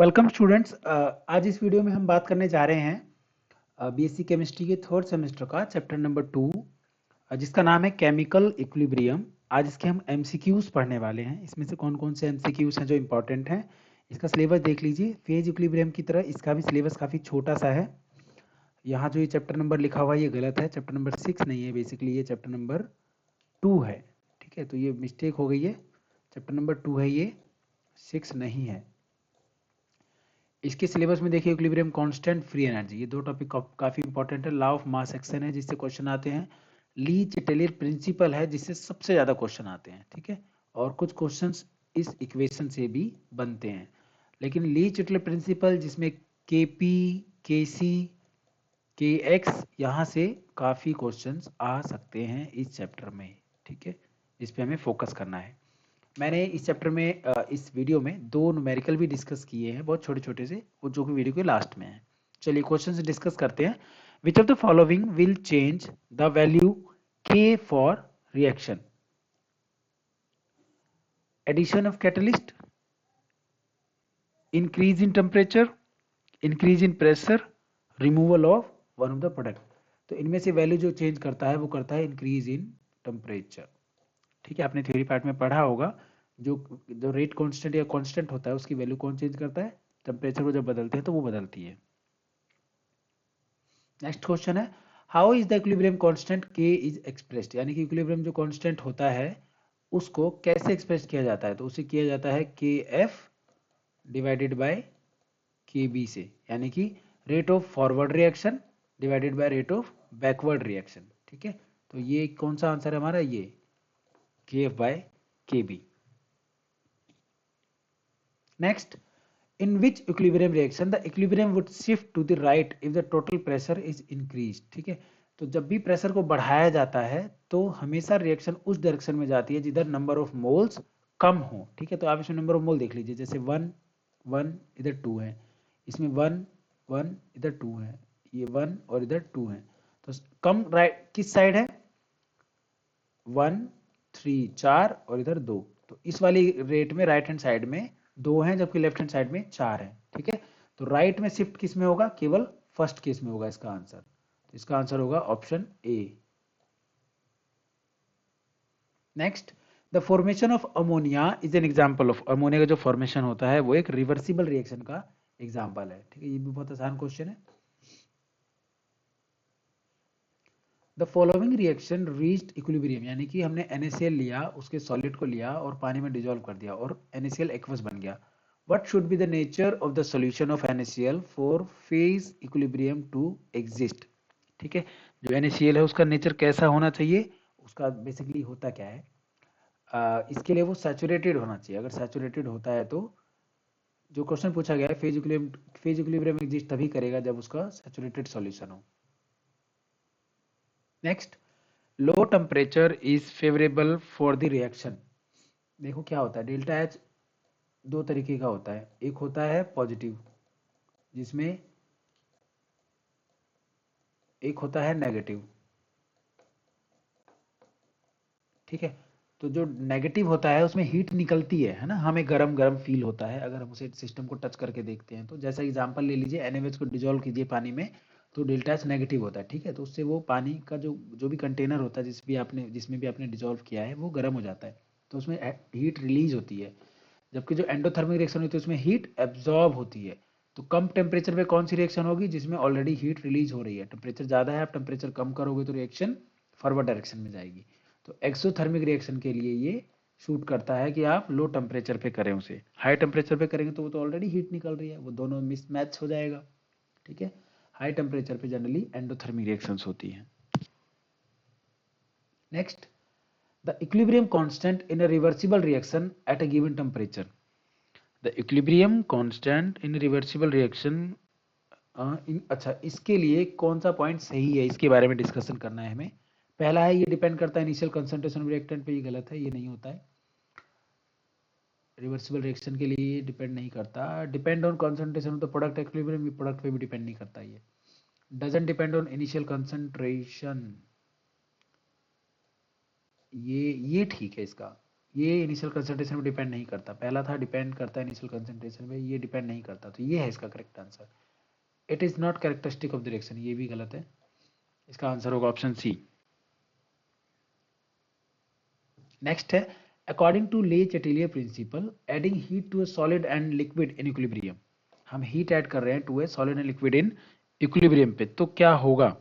Welcome students. आज इस video में हम बात करने जा रहे हैं बीएससी केमिस्ट्री के थर्ड सेमेस्टर का चैप्टर नंबर 2 जिसका नाम है केमिकल इक्विलिब्रियम। आज इसके हम एमसीक्यूज पढ़ने वाले हैं। इसमें से कौन कौन से एमसीक्यूज हैं जो इंपॉर्टेंट हैं, इसका सिलेबस देख लीजिए। फेज इक्विलिब्रियम की तरह इसका भी सिलेबस काफ़ी छोटा सा है। यहाँ जो ये चैप्टर नंबर लिखा हुआ है ये गलत है, चैप्टर नंबर 6 नहीं है, बेसिकली ये चैप्टर नंबर 2 है। ठीक है, तो ये मिस्टेक हो गई है, चैप्टर नंबर 2 है ये, 6 नहीं है। इसके सिलेबस में देखिए इक्विलिब्रियम कांस्टेंट, फ्री एनर्जी, ये दो टॉपिक काफी इंपॉर्टेंट है। लॉ ऑफ मास एक्शन है जिससे क्वेश्चन आते हैं। ली चिटेलियर प्रिंसिपल है जिससे सबसे ज्यादा क्वेश्चन आते हैं। ठीक है, और कुछ क्वेश्चंस इस इक्वेशन से भी बनते हैं, लेकिन ली चिटेलियर प्रिंसिपल जिसमें के पी, के सी, के एक्स, यहाँ से काफी क्वेश्चंस आ सकते हैं इस चैप्टर में। ठीक है, इस पे हमें फोकस करना है। मैंने इस चैप्टर में इस वीडियो में दो न्यूमेरिकल भी डिस्कस किए हैं, बहुत छोटे छोटे से, वो जो कि वीडियो के लास्ट में है। चलिए क्वेश्चन से डिस्कस करते हैं। Which of the following will change the value K for reaction? Addition of catalyst, increase in temperature, increase in pressure, removal of one of the product. तो इनमें से वैल्यू जो चेंज करता है वो करता है इंक्रीज इन टेम्परेचर। ठीक है, आपने थ्योरी पार्ट में पढ़ा होगा, जो जो रेट कांस्टेंट या कांस्टेंट होता है उसकी वैल्यू कौन चेंज करता है? टेम्परेचर को जब बदलते हैं तो वो बदलती है। नेक्स्ट क्वेश्चन है, how is the equilibrium constant के इज एक्सप्रेस्ड? यानी कि इक्विलिब्रियम जो कांस्टेंट होता है उसको कैसे एक्सप्रेस किया जाता है? तो उसे किया जाता है K F divided by K B से, यानी कि rate of forward reaction divided by rate of backward reaction. ठीक है, तो ये कौन सा आंसर है हमारा? ये K F by K B. Next, in which equilibrium reaction the equilibrium would shift to the right if the total pressure is increased? ठीक है, तो जब भी प्रेशर को बढ़ाया जाता है तो हमेशा रिएक्शन उस डायरेक्शन में जाती है जिधर नंबर ऑफ मोल्स कम हो। ठीक है, तो आप इसमें नंबर ऑफ मोल देख लीजिए, जैसे 1 1 इधर 2 है, इसमें 1 1 इधर 2 है, ये 1 और इधर 2 है, तो कम राइट किस साइड है? 1 3 4 और इधर 2, तो इस वाली रेट में राइट हैंड साइड में 2 हैं जबकि लेफ्ट हैंड साइड में 4 है। ठीक है, तो राइट में शिफ्ट किस में होगा? केवल फर्स्ट केस में होगा इसका आंसर, तो इसका आंसर होगा option A. Next, the formation of ammonia is an example of, ammonia का जो फॉर्मेशन होता है वो एक रिवर्सिबल रिएक्शन का एग्जांपल है। ठीक है, ये भी बहुत आसान क्वेश्चन है। The following reaction reached equilibrium, यानी कि हमने NaCl लिया, उसके सॉलिड को लिया और पानी में डिजोल्व कर दिया और NaCl एक्वस बन गया। What should be the nature of the solution of NaCl for phase equilibrium to exist? ठीक है, जो NaCl है उसका नेचर कैसा होना चाहिए? उसका बेसिकली होता क्या है, इसके लिए वो सैचुरेटेड होना चाहिए। अगर सैचुरेटेड होता है तो जो क्वेश्चन पूछा गया है, फेज इक्विलिब्रियम एग्जिस्ट तभी करेगा जब उसका सैचुरेटेड सॉल्यूशन हो। Next, low temperature is favourable for the reaction. देखो क्या होता है, डेल्टा एच दो तरीके का होता है, एक होता है पॉजिटिव जिसमें, एक होता है नेगेटिव। ठीक है, तो जो नेगेटिव होता है उसमें हीट निकलती है ना, हमें गरम गरम फील होता है अगर हम उसे सिस्टम को टच करके देखते हैं। तो जैसा एग्जांपल ले लीजिए, NaOH को डिजोल्व कीजिए पानी में, तो डेल्टा एच नेगेटिव होता है। ठीक है, तो उससे वो पानी का जो जो भी कंटेनर होता है जिसमें भी आपने डिजोल्व किया है वो गर्म हो जाता है, तो उसमें हीट रिलीज होती है। जबकि जो एंडोथर्मिक रिएक्शन होती है उसमें हीट एब्जॉर्ब होती है। तो कम टेम्परेचर पे कौन सी रिएक्शन होगी? जिसमें ऑलरेडी हीट रिलीज हो रही है। टेम्परेचर ज़्यादा है, आप टेम्परेचर कम करोगे तो रिएक्शन फॉरवर्ड डायरेक्शन में जाएगी। तो एक्सोथर्मिक रिएक्शन के लिए ये शूट करता है कि आप लो टेम्परेचर पे करें उसे। हाई टेम्परेचर पे करेंगे तो वो तो ऑलरेडी हीट निकल रही है, वो दोनों मिसमैच हो जाएगा। ठीक है, हाई टेम्परेचर पे जनरली एंडोथर्मिक रिएक्शंस होती हैं। Next, the equilibrium constant in a reversible reaction at a given temperature. The equilibrium constant in a reversible reaction, अच्छा, इसके लिए कौन सा पॉइंट सही है इसके बारे में डिस्कशन करना है हमें। पहला है, ये डिपेंड करता है इनिशियल कंसंट्रेशन ऑफ रिएक्टेंट पे, ये गलत है, ये नहीं होता है। रिवर्सिबल रिएक्शन के लिए ये डिपेंड नहीं करता। Depend on concentration of the product equilibrium, ये प्रोडक्ट पे भी डिपेंड नहीं करता। ये doesn't depend on initial concentration, ये ठीक है इसका। ये इनिशियल कंसंट्रेशन पे डिपेंड नहीं करता। पहला था डिपेंड करता है इनिशियल कंसंट्रेशन पे, ये डिपेंड नहीं करता। तो ये है इसका correct answer. It is not characteristic of the reaction, ये भी गलत है। इसका आंसर होगा ऑप्शन सी। नेक्स्ट है according to Le Chatelier principle adding heat to a solid and liquid in equilibrium. हम हीट ऐड कर रहे हैं to a solid and liquid in equilibrium पे, तो क्या होगा?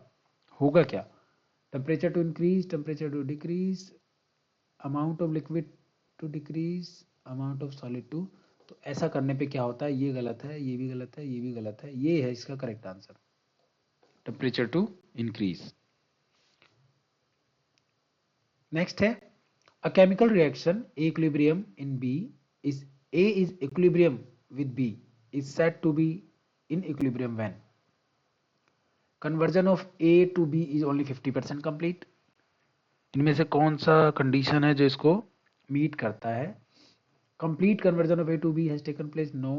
होगा क्या? Temperature to increase, temperature to decrease, amount of liquid to decrease, amount of solid two. तो ऐसा करने पे क्या होता है? ये गलत है, ये भी गलत है, ये भी गलत है। ये है इसका correct answer, temperature to increase. Next है a chemical reaction equilibrium in B is A is equilibrium with B is said to be in equilibrium when conversion of A to B is only 50% complete। इनमें से कौन सा condition है जो इसको meet करता है? Complete conversion of A to B has taken place, no.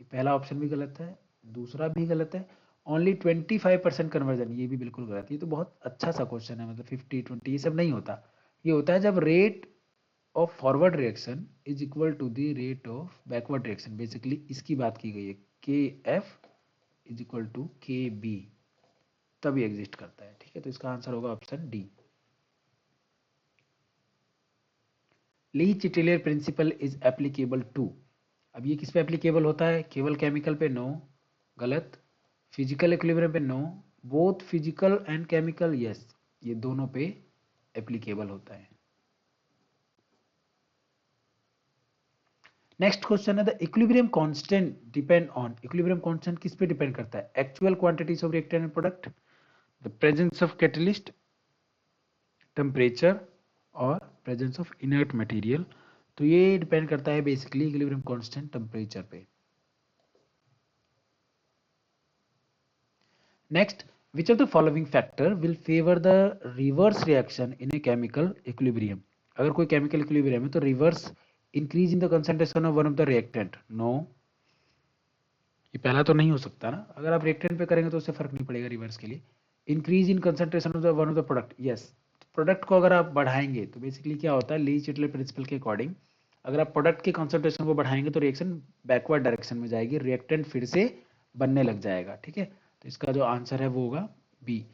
पहला ऑप्शन भी गलत है, दूसरा भी गलत है। ओनली 25% कन्वर्जन, ये भी बिल्कुल गलत है। ये तो बहुत अच्छा सा क्वेश्चन है, मतलब 50-20 ये सब नहीं होता। ये होता है जब rate of forward reaction is equal to the rate of backward reaction. Basically इसकी बात की गई है, K f is equal to K b, तभी एग्जिस्ट करता है। ठीक है, तो इसका आंसर होगा option D. Le Chatelier principle is applicable to. अब ये किस पे एप्लीकेबल होता है? केवल केमिकल पे, नो, गलत। फिजिकल इक्विलिब्रियम पे, no. Both physical and chemical, yes, ये दोनों पे एप्लीकेबल होता है। नेक्स्ट क्वेश्चन है the equilibrium constant depend on. Equilibrium constant किस पे डिपेंड करता है? Actual quantities of reactant and product, the presence of catalyst, temperature और प्रेजेंस ऑफ इनर्ट मटेरियल। तो ये डिपेंड करता है बेसिकली इक्विलिब्रियम कांस्टेंट टेम्परेचर पे। Next, which of the following factor will favor the reverse reaction in a chemical equilibrium? अगर कोई chemical equilibrium है तो reverse increase in the concentration of one of the reactant, no. ये पहला तो नहीं हो सकता ना, अगर आप रिएक्टेंट पे करेंगे तो उससे फर्क नहीं पड़ेगा रिवर्स के लिए। Increase in concentration of the one of the product, yes. Product को अगर आप बढ़ाएंगे तो बेसिकली क्या होता है, ली चिटले प्रिंसिपल के अकॉर्डिंग अगर आप प्रोडक्ट के कंसंट्रेशन को बढ़ाएंगे तो रिएक्शन बैकवर्ड डायरेक्शन में जाएगी, रिएक्टेंट फिर से बनने लग जाएगा। ठीक है, तो इसका जो आंसर है वो होगा बी।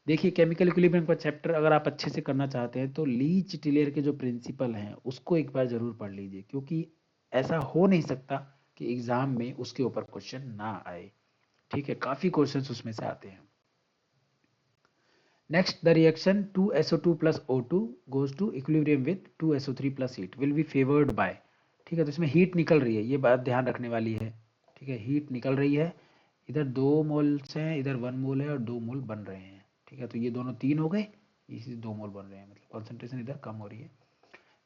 देखिए केमिकल इक्विलिब्रियम का चैप्टर अगर आप अच्छे से करना चाहते हैं तो ली चिटेलियर के जो प्रिंसिपल हैं उसको एक बार जरूर पढ़ लीजिए, क्योंकि ऐसा हो नहीं सकता कि एग्जाम में उसके ऊपर क्वेश्चन ना आए। ठीक है, काफी क्वेश्चंस उसमें से आते हैं। Next, the reaction 2SO2 plus O2 goes to equilibrium with 2SO3 plus heat will be favored by। ठीक है, तो इसमें हीट निकल रही है, ये बात ध्यान रखने वाली है। ठीक है, हीट निकल रही है, इधर 2 मोल्स हैं, इधर 1 मोल है और 2 मोल बन रहे हैं। ठीक है, तो ये दोनों 3 हो गए, इसी 2 मोल बन रहे हैं, मतलब कॉन्सेंट्रेशन इधर कम हो रही है।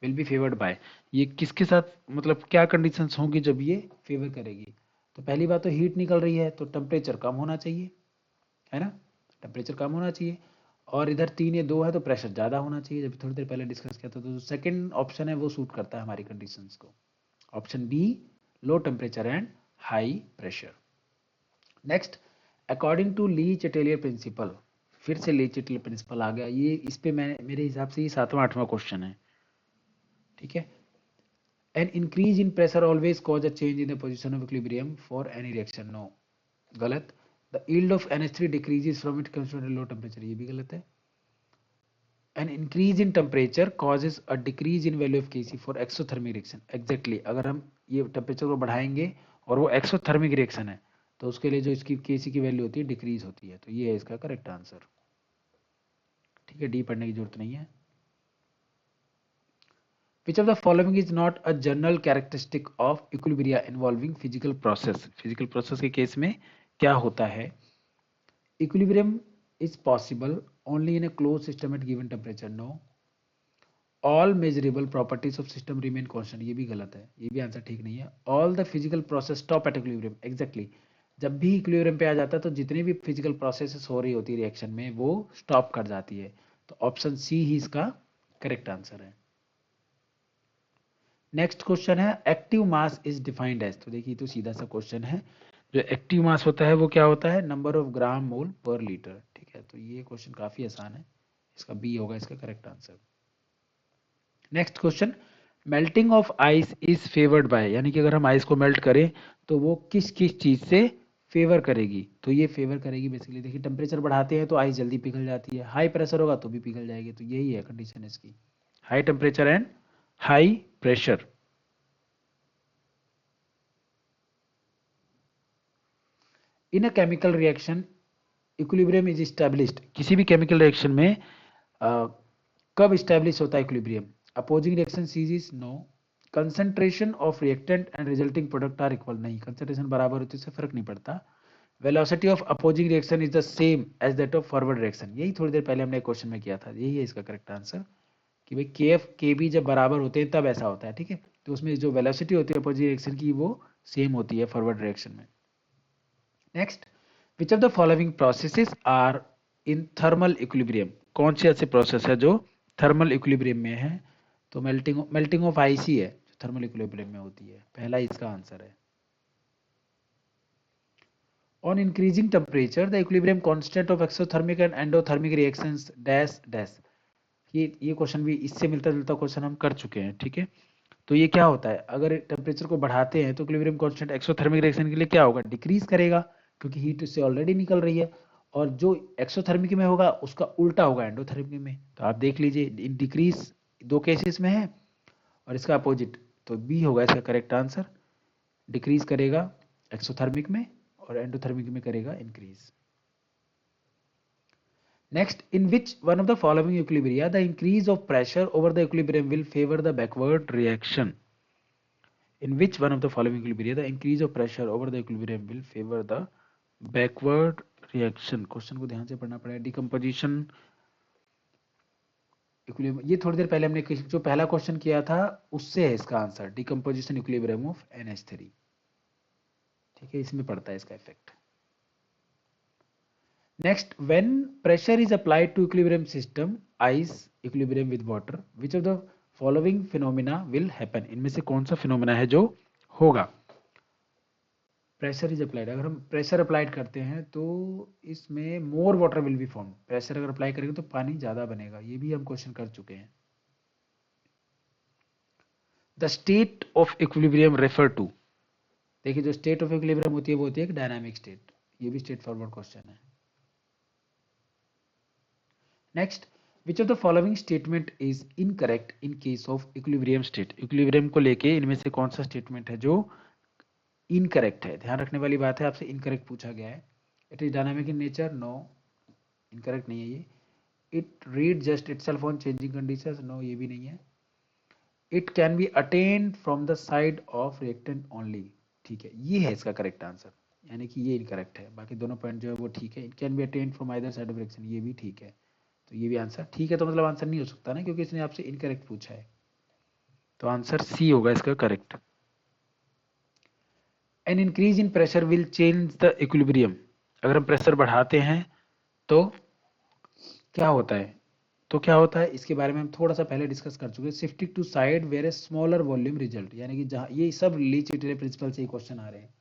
विल बी फेवर्ड बाय, ये किसके साथ, मतलब क्या कंडीशंस होंगी जब ये फेवर करेगी? तो पहली बात तो हीट निकल रही है तो टेम्परेचर कम होना चाहिए, है ना, टेम्परेचर कम होना चाहिए। और इधर 3 या 2 है तो प्रेशर ज़्यादा होना चाहिए, जब थोड़ी देर पहले डिस्कस किया था। तो सेकंड ऑप्शन है वो सूट करता है हमारी कंडीशंस को, option B, low temperature and high pressure. Next, according to Le Chatelier principle, फिर से ली चेटेलियर प्रिंसिपल आ गया, ये इस पे मैं मेरे हिसाब से ये 7वां-8वां क्वेश्चन है। ठीक है, an increase in pressure always cause a change in the position of equilibrium for any reaction, no, गलत। The yield of NH3 decreases from it comes to low temperature, ये भी गलत है। An increase in temperature causes a decrease in value of Kc for exothermic reaction, exactly। अगर हम ये temperature को बढ़ाएंगे और वो एक्सोथर्मिक रिएक्शन है तो उसके लिए जो इसकी Kc की वैल्यू होती है डिक्रीज होती है। तो ये है इसका करेक्ट आंसर। ठीक है, डी पढ़ने की जरूरत नहीं है। Which of the following is not a general characteristic of equilibria involving physical process? Physical process के केस में क्या होता है? Equilibrium is possible only in a closed system at given temperature, no। All measurable properties of system remain constant, ये भी गलत है, ये भी आंसर ठीक नहीं है। All the physical process stop at equilibrium, exactly. जब भी इक्विलिब्रियम पे आ जाता है तो जितनी भी फिजिकल प्रोसेसेस हो रही होती है रिएक्शन में वो स्टॉप कर जाती है। तो ऑप्शन सी ही इसका करेक्ट आंसर है। नेक्स्ट क्वेश्चन है active mass is defined as. तो देखिए तो सीधा सा क्वेश्चन है, जो एक्टिव मास होता है वो क्या होता है? नंबर ऑफ ग्राम मोल पर लीटर। ठीक है, तो ये क्वेश्चन काफी आसान है, इसका बी होगा इसका correct answer. Next question, melting of ice is favoured by, यानी कि अगर हम आइस को मेल्ट करें तो वो किस किस चीज से फेवर करेगी, तो ये फेवर करेगी बेसिकली, देखिए टेम्परेचर बढ़ाते हैं तो आइस जल्दी पिघल जाती है, हाई प्रेशर होगा तो भी पिघल जाएगी, तो यही है कंडीशन इसकी, high temperature and high pressure. In a chemical reaction equilibrium is established, किसी भी केमिकल रिएक्शन में कब स्टैब्लिश होता है equilibrium, opposing reaction series no, concentration of reactant and resulting product are equal, नहीं कंसंट्रेशन बराबर होते से फर्क नहीं पड़ता, velocity of opposing reaction is the same as that of forward reaction, यही थोड़ी देर पहले हमने क्वेश्चन में किया था, यही है इसका करेक्ट आंसर कि भाई के एफ के बी जब बराबर होते हैं तब ऐसा होता है, ठीक है, तो उसमें जो वेलोसिटी होती है अपोजिंग रिएक्शन की वो सेम होती है फॉरवर्ड रिएक्शन में। Next, which of the following processes are in thermal equilibrium, कौन से ऐसे प्रोसेस है जो थर्मल इक्विलिब्रियम में है, तो मेल्टिंग ऑफ आइस ही है जो थर्मल इक्विलिब्रियम में होती है, पहला इसका आंसर है। On increasing temperature, the equilibrium constant of exothermic and endothermic reactions dash dash, ये क्वेश्चन भी इससे मिलता जुलता क्वेश्चन हम कर चुके हैं, ठीक है, तो ये क्या होता है, अगर टेम्परेचर को बढ़ाते हैं तो इक्विलिब्रियम कांस्टेंट एक्सोथर्मिक रिएक्शन के लिए क्या होगा, डिक्रीज करेगा, क्योंकि हीट उससे ऑलरेडी निकल रही है, और जो एक्सोथर्मिक में होगा उसका उल्टा होगा एंडोथर्मिक में, तो आप देख लीजिए डिक्रीज दो केसेस में है और इसका अपोजिट, तो बी होगा इसका करेक्ट आंसर, डिक्रीज करेगा एक्सोथर्मिक में और एंडोथर्मिक में करेगा increase. Next, in which one of the following equilibria the increase of pressure over the equilibrium will favor the backward reaction? In which one of the following equilibria the increase of pressure over the equilibrium will favor the backward reaction? Question को ध्यान से पढ़ना पड़ेगा, decomposition equilibrium, ये थोड़ी देर पहले हमने जो पहला क्वेश्चन किया था उससे है इसका answer, decomposition equilibrium of NH3, ठीक है, इसमें पड़ता है इसका effect. Next, when pressure is applied to equilibrium system, ice equilibrium with water, which of the following phenomena will happen? इनमें से कौन सा फिनोमेना है जो होगा? प्रेशर इज अप्लाइड, अगर हम प्रेशर अप्लाइड करते हैं तो इसमें more water will be form, pressure अगर अप्लाई करेंगे तो पानी ज्यादा बनेगा, ये भी हम क्वेश्चन कर चुके हैं। The state of equilibrium refer to, देखिए जो स्टेट ऑफ इक्विलिब्रियम होती है वो होती है एक डायनामिक स्टेट, ये भी स्ट्रेट फॉरवर्ड क्वेश्चन है। Next, which of the following statement is incorrect in case of equilibrium state? Equilibrium को लेके इनमें से कौन सा स्टेटमेंट है जो इनकरेक्ट है, ध्यान रखने वाली बात है, आपसे इनकरेक्ट पूछा गया है। It is dynamic in nature, no, incorrect नहीं है ये। It read just itself on changing conditions, no, ये भी नहीं है। It can be attained from the side of reactant only, ठीक है, ये है इसका करेक्ट आंसर, यानी कि ये इनकरेक्ट है, बाकी दोनों पॉइंट जो है वो ठीक है। It can be attained from either side of reaction, ये भी ठीक है, तो ये भी आंसर ठीक है, तो मतलब आंसर नहीं हो सकता ना, क्योंकि इसने आपसे इनकरेक्ट पूछा है, तो आंसर सी होगा इसका correct. N increase in pressure will change the equilibrium, अगर हम प्रेशर बढ़ाते हैं तो क्या होता है, तो क्या होता है इसके बारे में हम थोड़ा सा पहले डिस्कस कर चुके हैं, shifting to side where a smaller volume result, यानी कि जहां ये सब ली चिटरे प्रिंसिपल से ही क्वेश्चन आ रहे हैं,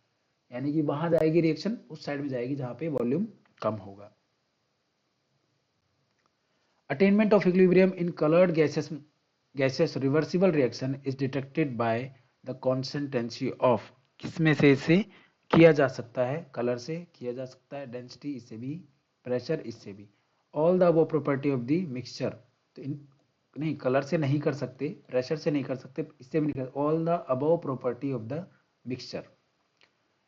यानी कि वहां जाएगी रिएक्शन उस साइड में जाएगी जहां पे वॉल्यूम कम होगा। Attainment of equilibrium in colored gases reversible reaction is detected by the constancy of, किसमें से इसे किया जा सकता है, कलर से किया जा सकता है, डेंसिटी इससे भी, प्रेशर इससे भी, all the above property of the mixture, तो नहीं कलर से नहीं कर सकते, प्रेशर से नहीं कर सकते, इससे भी नहीं कर, all the above property of the mixture,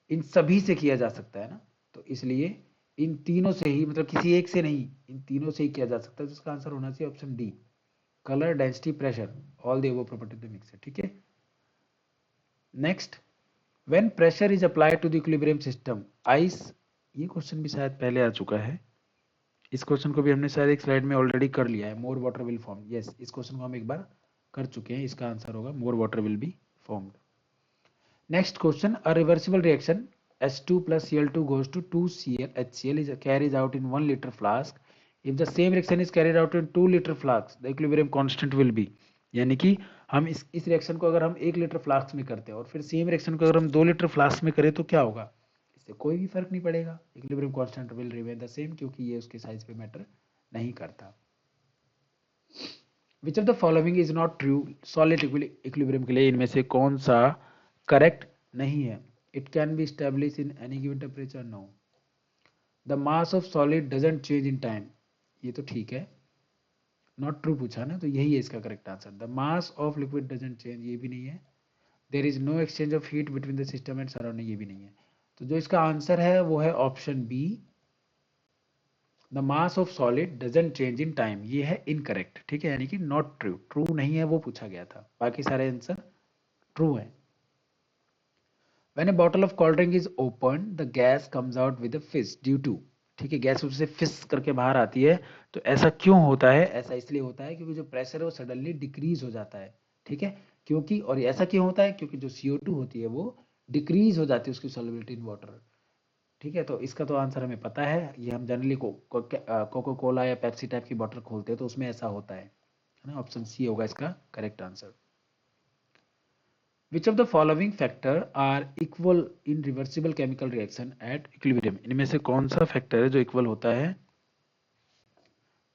इन सभी से किया जा सकता है ना, तो इसलिए इन तीनों से ही, मतलब किसी एक से नहीं, इन तीनों से ही किया जा सकता है, तो इसका आंसर होना चाहिए option D, colour, density, pressure, all the above property of the mixture, ठीक है। Next, when pressure is applied to the equilibrium system, ice, ये क्वेश्चन भी शायद पहले आ चुका है, इस क्वेश्चन को भी हमने शायद एक स्लाइड में ऑलरेडी कर लिया है, more water will form, yes, इस क्वेश्चन को हम एक बार कर चुके हैं, इसका आंसर होगा more water will be formed. Next question, a reversible reaction H2 plus Cl2 goes to 2Cl, HCl is carries out in 1 liter flask. If the same reaction is carried out in 2 liter flasks, the equilibrium constant will be, यानी कि हम इस reaction को अगर हम 1 litre flask में करते हैं और फिर सेम रिएक्शन को अगर हम 2 लीटर फ्लास्क में करें तो क्या होगा, इससे कोई भी फर्क नहीं पड़ेगा, equilibrium constant will remain the same, क्योंकि ये उसके साइज पे मैटर नहीं करता। Which of the following is not true solid equilibrium के लिए इनमें से कौन सा करेक्ट नहीं है? It can be established in any given temperature, no. The mass of solid doesn't change in time, ये तो ठीक है, नॉट ट्रू पूछा ना, तो यही है इसका correct answer. The mass of liquid doesn't change, ये भी नहीं है। There is no exchange of heat between the system and surrounding, ये भी नहीं है। तो जो इसका आंसर है वो है option B, the mass of solid doesn't change in time, ये है इनकरेक्ट, ठीक है, यानी कि नॉट ट्रू, ट्रू नहीं है वो पूछा गया था, बाकी सारे आंसर ट्रू है। When a bottle of cold drink is opened, the gas comes out with a fizz due to, ठीक है, गैस उससे फिस करके बाहर आती है, तो ऐसा क्यों होता है? ऐसा इसलिए होता है क्योंकि जो प्रेशर है वो सडनली डिक्रीज हो जाता है, ठीक है, क्योंकि, और ऐसा क्यों होता है? क्योंकि जो CO2 होती है वो डिक्रीज हो जाती है उसकी सॉल्युबिलिटी इन वाटर, ठीक है। तो इसका तो आंसर हमें पता है, ये हम जनरली कोको कोला या पेप्सी टाइप की बॉटल खोलते हैं तो उसमें ऐसा होता है ना। ऑप्शन सी होगा इसका correct answer. Which of the following factor are equal in reversible chemical reaction at equilibrium? इनमें से कौन सा फैक्टर है जो इक्वल होता है?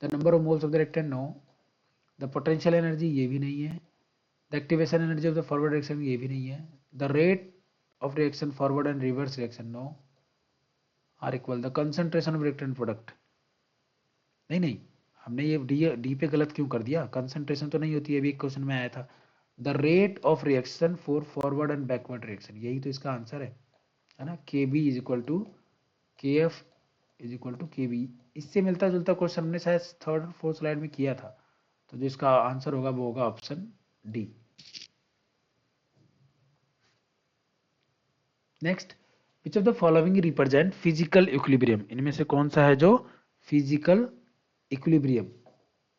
The number of moles of the reactant, no. The potential energy, ये भी नहीं है। The activation energy of the forward reaction, ये भी नहीं है। The rate of reaction forward and reverse reaction, no, are equal. The concentration of reactant product, नहीं नहीं, हमने ये डी पे गलत क्यों कर दिया? कंसंट्रेशन तो नहीं होती है, अभी एक क्वेश्चन में आया था। The rate of reaction for forward and backward reaction, यही तो इसका आंसर है ना। KB is equal to KF is equal to KB, इससे मिलता जुलता क्वेश्चन हमने शायद थर्ड और फोर्थ स्लाइड में किया था, तो जो इसका आंसर होगा वो होगा option D. Next, which of the following represent physical equilibrium? इनमें से कौन सा है जो फिजिकल इक्विलिब्रियम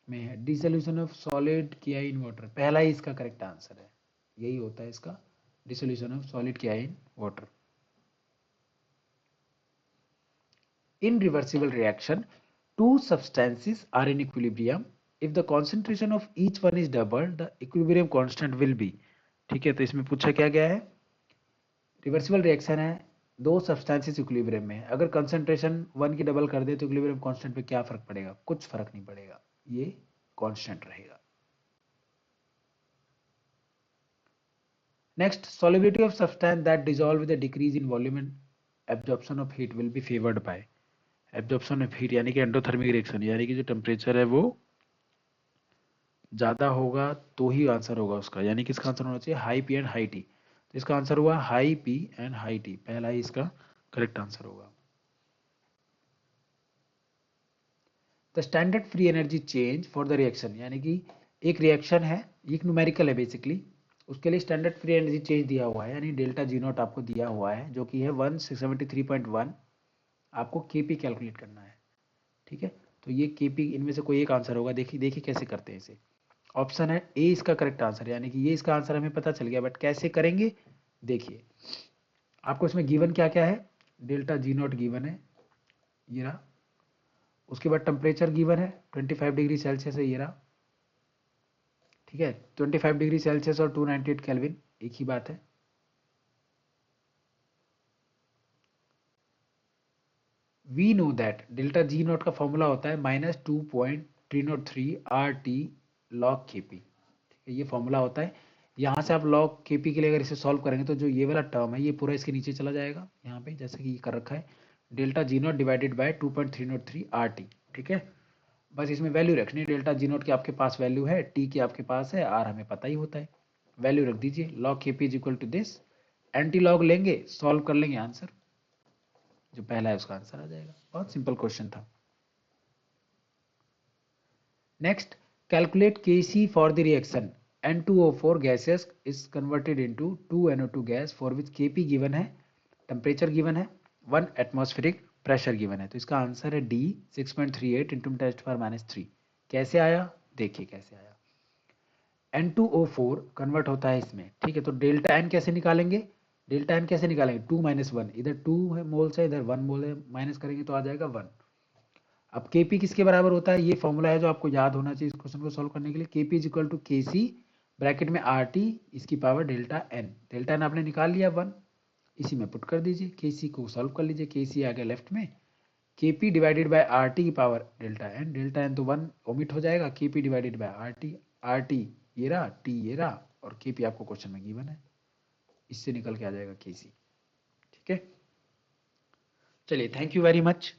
में है? Dissolution of solid KI in water, पहला ही इसका करेक्ट आंसर है, यही होता है इसका, dissolution of solid KI in water. In reversible reaction, two substances are in equilibrium. If the concentration of each one is doubled, the equilibrium constant will be, ठीक है। तो इसमें पूछा क्या गया है? रिवर्सिबल रिएक्शन है, दो सब्सटेंसेस इक्विलिब्रियम में है, अगर कंसंट्रेशन 1 की डबल कर दे तो इक्विलिब्रियम कांस्टेंट पे क्या फर्क पड़ेगा? कुछ फर्क नहीं पड़ेगा, ये कांस्टेंट रहेगा। Next, solubility of substance that dissolve with a decrease in volume and absorption of heat will be favored by, absorption of heat यानी कि एंडोथर्मिक रिएक्शन, यानी कि जो टेम्परेचर है वो ज़्यादा होगा तो ही आंसर होगा उसका, यानी कि इसका आंसर होना चाहिए high P and high tea. तो इसका आंसर हुआ high P and high tea, पहला ही इसका करेक्ट आंसर होगा। The standard free energy change for the reaction, यानी कि एक रिएक्शन है, एक न्यूमेरिकल है बेसिकली, उसके लिए स्टैंडर्ड फ्री एनर्जी चेंज दिया हुआ है, यानी डेल्टा जी नॉट आपको दिया हुआ है जो कि है 173.1, आपको KP कैलकुलेट करना है, ठीक है। तो ये KP, इनमें से कोई एक आंसर होगा, देखिए देखिए कैसे करते हैं इसे। ऑप्शन है ए इसका करेक्ट आंसर, यानी कि ये इसका आंसर हमें पता चल गया, बट कैसे करेंगे देखिए। आपको इसमें गिवन क्या क्या है? डेल्टा जी नॉट गिवन है, ये रहा। उसके बाद टेम्परेचर गिवन है 25 डिग्री सेल्सियस है, ये रहा, ठीक है। 25 डिग्री सेल्सियस और 298 केल्विन एक ही बात है। We know that delta G naught का फॉर्मूला होता है -2.303 RT log KP, ठीक है, ये फॉर्मूला होता है। यहाँ से आप log KP के लिए अगर इसे सॉल्व करेंगे तो जो ये वाला टर्म है ये पूरा इसके नीचे चला जाएगा, यहाँ पे जैसे कि ये कर रखा है, delta G not divided by 2.303 RT, ठीक है। बस इसमें वैल्यू रखनी है, डेल्टा जी नॉट की आपके पास वैल्यू है, टी की आपके पास है, आर हमें पता ही होता है, वैल्यू रख दीजिए। log KP is equal to this, anti log लेंगे, सॉल्व कर लेंगे, आंसर जो पहला है उसका आंसर आ जाएगा। बहुत सिंपल क्वेश्चन था। Next, calculate Kc for the reaction N2O4 gases is converted into 2NO2 gas for which Kp given है, टेम्परेचर गिवन है, 1 एटमॉस्फेरिक प्रेशर गिवन है। तो इसका आंसर है डी 6.38 इंटू 10⁻³ कैसे आया देखिए कैसे आया। N2O4 कन्वर्ट होता है इसमें, ठीक है। तो डेल्टा एन कैसे निकालेंगे? डेल्टा एन कैसे निकालेंगे? 2 - 1, इधर 2 है मोल्स है, इधर 1 मोल है, माइनस करेंगे तो आ जाएगा 1। अब KP किसके बराबर होता है? ये फॉर्मूला है जो आपको याद होना चाहिए इस क्वेश्चन को सॉल्व करने के लिए। KP is equal to KC bracket में RT इसकी power delta N, delta N आपने निकाल लिया 1, इसी में पुट कर दीजिए, KC को सॉल्व कर लीजिए, KC आ गया लेफ्ट में, KP डिवाइडेड बाय RT की पावर डेल्टा एन तो 1 ओमिट हो जाएगा, KP divided by RT R T ये रहा, टी ये रहा, और के पी आपको क्वेश्चन में गिवन है, इससे निकल के आ जाएगा के सी। ठीक है, चलिए थैंक यू वेरी मच।